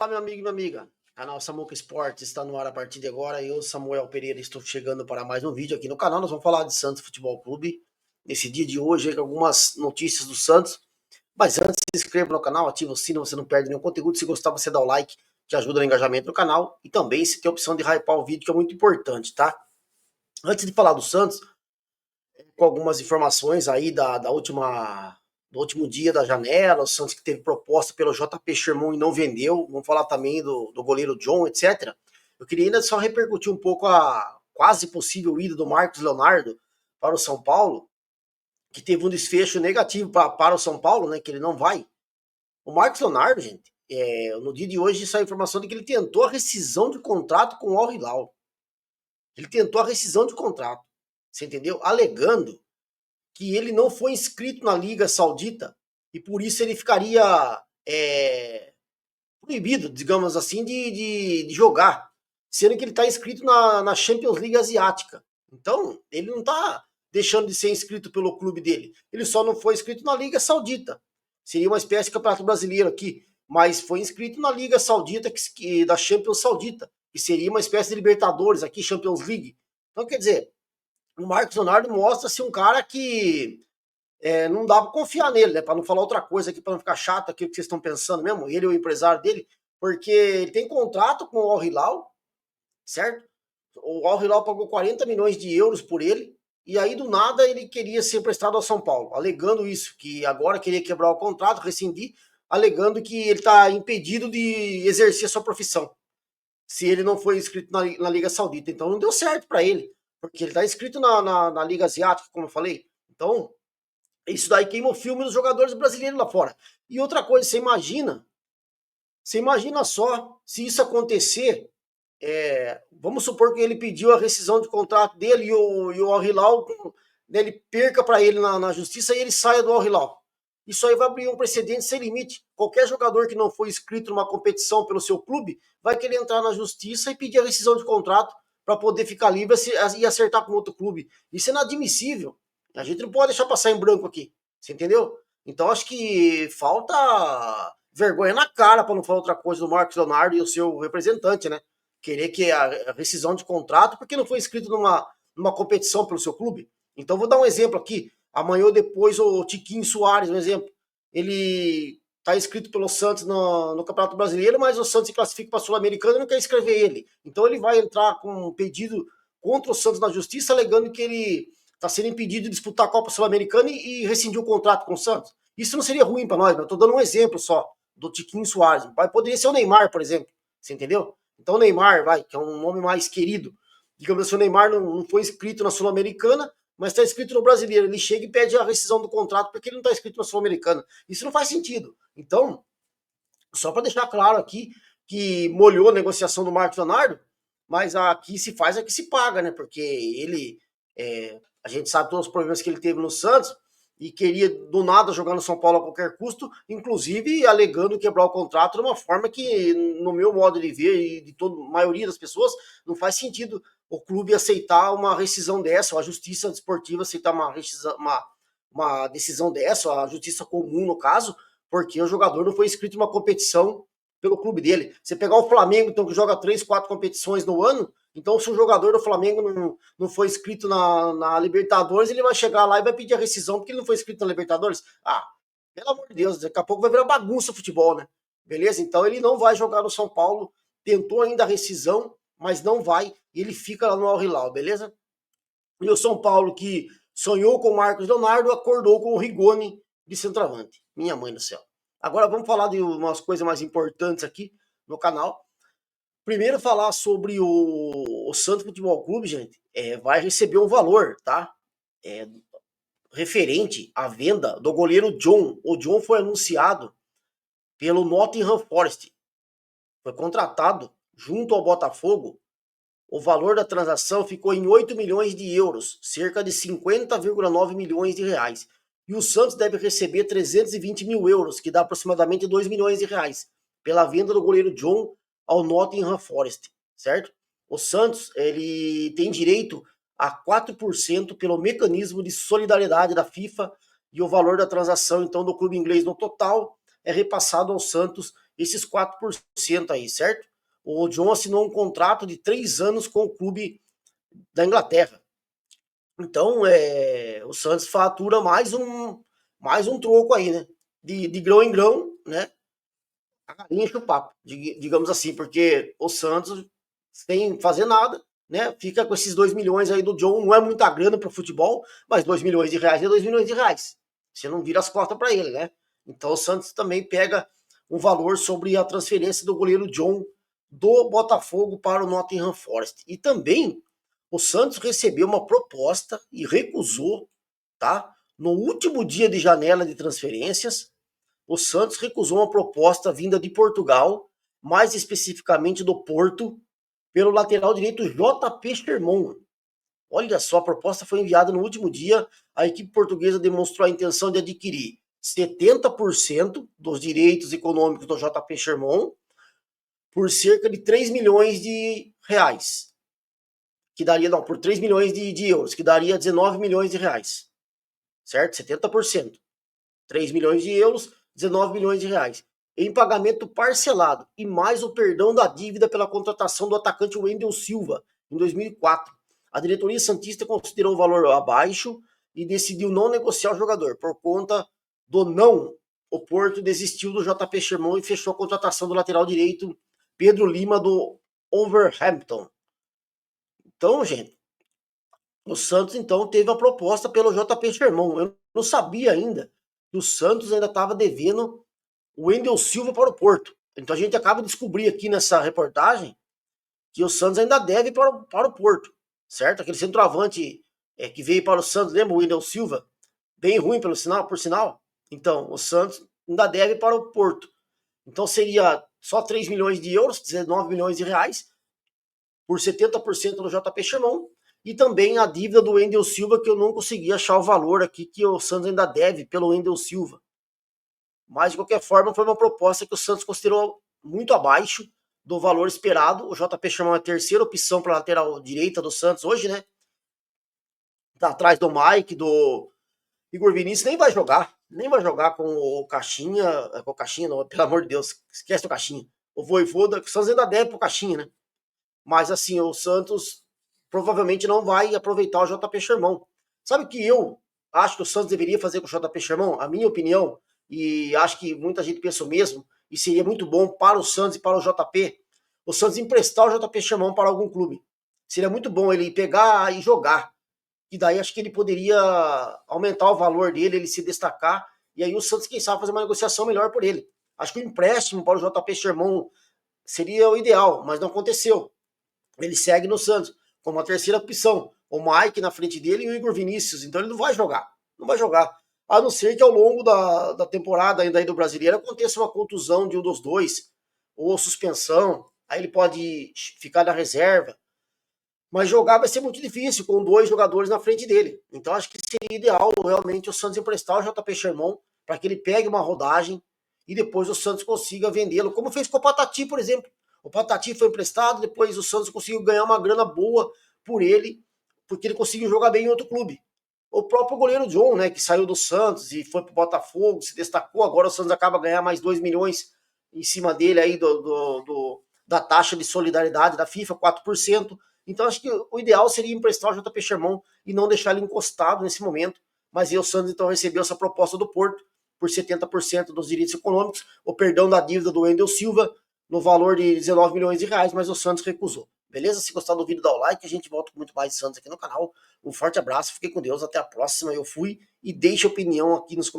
Fala, meu amigo e minha amiga. Canal Samuca Esportes está no ar a partir de agora. Eu, Samuel Pereira, estou chegando para mais um vídeo aqui no canal. Nós vamos falar de Santos Futebol Clube nesse dia de hoje, com algumas notícias do Santos. Mas antes, se inscreva no canal, ativa o sino, você não perde nenhum conteúdo. Se gostar, você dá o like, que ajuda no engajamento do canal. E também se tem a opção de hypar o vídeo, que é muito importante, tá? Antes de falar do Santos, com algumas informações aí do último dia da janela, o Santos que teve proposta pelo JP Sherman e não vendeu. Vamos falar também do goleiro John, etc. Eu queria ainda só repercutir um pouco a quase possível ida do Marcos Leonardo para o São Paulo, que teve um desfecho negativo para o São Paulo, né, que ele não vai. O Marcos Leonardo, gente, no dia de hoje saiu a informação de que ele tentou a rescisão de contrato com o Al Hilal. Ele tentou a rescisão de contrato, você entendeu? Alegando que ele não foi inscrito na Liga Saudita e por isso ele ficaria proibido, digamos assim, de jogar, sendo que ele está inscrito na Champions League Asiática. Então, ele não está deixando de ser inscrito pelo clube dele. Ele só não foi inscrito na Liga Saudita. Seria uma espécie de campeonato brasileiro aqui, mas foi inscrito na Liga Saudita, da Champions Saudita, que seria uma espécie de Libertadores aqui, Champions League. Então, quer dizer, o Marcos Leonardo mostra-se um cara que não dá para confiar nele, né? Para não falar outra coisa aqui, para não ficar chato aquilo que vocês estão pensando mesmo, ele é o empresário dele, porque ele tem contrato com o Al Hilal, certo? O Al Hilal pagou 40 milhões de euros por ele, e aí do nada ele queria ser emprestado ao São Paulo, alegando isso, que agora queria quebrar o contrato, rescindir, alegando que ele está impedido de exercer sua profissão, se ele não foi inscrito na Liga Saudita. Então não deu certo para ele, porque ele está inscrito na Liga Asiática, como eu falei. Então, isso daí queima o filme dos jogadores brasileiros lá fora. E outra coisa, você imagina só se isso acontecer, vamos supor que ele pediu a rescisão de contrato dele e o Al Hilal, né, ele perca para ele na justiça e ele saia do Al Hilal. Isso aí vai abrir um precedente sem limite. Qualquer jogador que não foi inscrito numa competição pelo seu clube vai querer entrar na justiça e pedir a rescisão de contrato para poder ficar livre e acertar com outro clube. Isso é inadmissível. A gente não pode deixar passar em branco aqui. Você entendeu? Então acho que falta vergonha na cara, para não falar outra coisa, do Marcos Leonardo e o seu representante, né? Querer que a rescisão de contrato porque não foi inscrito numa competição pelo seu clube. Então vou dar um exemplo aqui. Amanhã ou depois o Tiquinho Soares, um exemplo. Ele está inscrito pelo Santos no Campeonato Brasileiro, mas o Santos se classifica para a Sul-Americana e não quer escrever ele. Então ele vai entrar com um pedido contra o Santos na justiça, alegando que ele está sendo impedido de disputar a Copa Sul-Americana e rescindiu o contrato com o Santos. Isso não seria ruim para nós, mas eu estou dando um exemplo só do Tiquinho Soares. Poderia ser o Neymar, por exemplo. Você entendeu? Então o Neymar, que é um nome mais querido. Digamos assim, o Neymar não foi inscrito na Sul-Americana, mas está inscrito no Brasileiro. Ele chega e pede a rescisão do contrato porque ele não está inscrito na Sul-Americana. Isso não faz sentido. Então, só para deixar claro aqui que molhou a negociação do Marcos Leonardo, mas aqui se faz é que se paga, né? Porque ele, a gente sabe todos os problemas que ele teve no Santos e queria do nada jogar no São Paulo a qualquer custo, inclusive alegando quebrar o contrato de uma forma que, no meu modo de ver e de toda a maioria das pessoas, não faz sentido o clube aceitar uma rescisão dessa, ou a justiça desportiva aceitar uma decisão dessa, a justiça comum no caso, porque o jogador não foi inscrito em uma competição pelo clube dele. Você pegar o Flamengo, então, que joga 3, 4 competições no ano, então se o jogador do Flamengo não foi inscrito na Libertadores, ele vai chegar lá e vai pedir a rescisão porque ele não foi inscrito na Libertadores. Ah, pelo amor de Deus, daqui a pouco vai virar bagunça o futebol, né? Beleza? Então ele não vai jogar no São Paulo, tentou ainda a rescisão, mas não vai, e ele fica lá no Al Hilal, beleza? E o São Paulo, que sonhou com o Marcos Leonardo, acordou com o Rigoni de centroavante. Minha mãe do céu. Agora vamos falar de umas coisas mais importantes aqui no canal. Primeiro falar sobre o Santos Futebol Clube, gente, vai receber um valor, tá? Referente à venda do goleiro John. O John foi anunciado pelo Nottingham Forest. Foi contratado junto ao Botafogo. O valor da transação ficou em 8 milhões de euros, cerca de 50,9 milhões de reais. E o Santos deve receber 320 mil euros, que dá aproximadamente 2 milhões de reais, pela venda do goleiro John ao Nottingham Forest, certo? O Santos ele tem direito a 4% pelo mecanismo de solidariedade da FIFA, e o valor da transação, então, do clube inglês no total é repassado ao Santos esses 4% aí, certo? O John assinou um contrato de 3 anos com o clube da Inglaterra. Então, o Santos fatura mais um troco aí, né? De grão em grão, né? A galinha enche o papo, digamos assim, porque o Santos, sem fazer nada, né? Fica com esses 2 milhões aí do John, não é muita grana para o futebol, mas 2 milhões de reais é 2 milhões de reais. Você não vira as costas para ele, né? Então o Santos também pega um valor sobre a transferência do goleiro John do Botafogo para o Nottingham Forest. E também o Santos recebeu uma proposta e recusou, tá? No último dia de janela de transferências, o Santos recusou uma proposta vinda de Portugal, mais especificamente do Porto, pelo lateral direito JP Sherman. Olha só, a proposta foi enviada no último dia. A equipe portuguesa demonstrou a intenção de adquirir 70% dos direitos econômicos do JP Sherman por cerca de 3 milhões de reais. Que daria, não, por 3 milhões de euros, que daria 19 milhões de reais. Certo? 70%. 3 milhões de euros, 19 milhões de reais. Em pagamento parcelado e mais o perdão da dívida pela contratação do atacante Wendel Silva em 2004. A diretoria santista considerou o valor abaixo e decidiu não negociar o jogador. Por conta do não, o Porto desistiu do JP Sherman e fechou a contratação do lateral direito Pedro Lima do Wolverhampton. Então, gente, o Santos então teve a proposta pelo JP Sherman. Eu não sabia ainda que o Santos ainda estava devendo o Wendel Silva para o Porto. Então a gente acaba de descobrir aqui nessa reportagem que o Santos ainda deve para o Porto, certo? Aquele centroavante que veio para o Santos, lembra o Wendel Silva? Bem ruim por sinal. Então, o Santos ainda deve para o Porto. Então seria só 3 milhões de euros, 19 milhões de reais, por 70% do JP Sherman, e também a dívida do Wendel Silva, que eu não consegui achar o valor aqui que o Santos ainda deve pelo Wendel Silva. Mas, de qualquer forma, foi uma proposta que o Santos considerou muito abaixo do valor esperado. O JP Sherman é a terceira opção para a lateral direita do Santos hoje, né? Tá atrás do Mike, do Igor Vinícius, nem vai jogar. Nem vai jogar com o Caixinha. Com o Caixinha, não, pelo amor de Deus, esquece o Caixinha. O Voivoda, que o Santos ainda deve pro Caixinha, né? Mas, assim, o Santos provavelmente não vai aproveitar o JP Sherman. Sabe o que eu acho que o Santos deveria fazer com o JP Sherman? A minha opinião, e acho que muita gente pensa o mesmo, e seria muito bom para o Santos e para o JP, o Santos emprestar o JP Sherman para algum clube. Seria muito bom ele pegar e jogar. E daí acho que ele poderia aumentar o valor dele, ele se destacar, e aí o Santos, quem sabe, fazer uma negociação melhor por ele. Acho que o empréstimo para o JP Sherman seria o ideal, mas não aconteceu. Ele segue no Santos como a terceira opção. O Mike na frente dele e o Igor Vinícius. Então ele não vai jogar. Não vai jogar. A não ser que ao longo da temporada ainda aí do Brasileiro aconteça uma contusão de um dos dois, ou suspensão. Aí ele pode ficar na reserva. Mas jogar vai ser muito difícil com 2 jogadores na frente dele. Então acho que seria ideal realmente o Santos emprestar o JP Sherman para que ele pegue uma rodagem e depois o Santos consiga vendê-lo, como fez com o Patati, por exemplo. O Patati foi emprestado, depois o Santos conseguiu ganhar uma grana boa por ele, porque ele conseguiu jogar bem em outro clube. O próprio goleiro John, né, que saiu do Santos e foi pro Botafogo, se destacou, agora o Santos acaba ganhar mais 2 milhões em cima dele aí da taxa de solidariedade da FIFA, 4%. Então acho que o ideal seria emprestar o JP Sherman e não deixar ele encostado nesse momento. Mas aí o Santos então recebeu essa proposta do Porto por 70% dos direitos econômicos, o perdão da dívida do Wendel Silva no valor de 19 milhões de reais, mas o Santos recusou. Beleza? Se gostar do vídeo, dá o like, a gente volta com muito mais de Santos aqui no canal. Um forte abraço, fiquem com Deus, até a próxima. Eu fui e deixe opinião aqui nos comentários.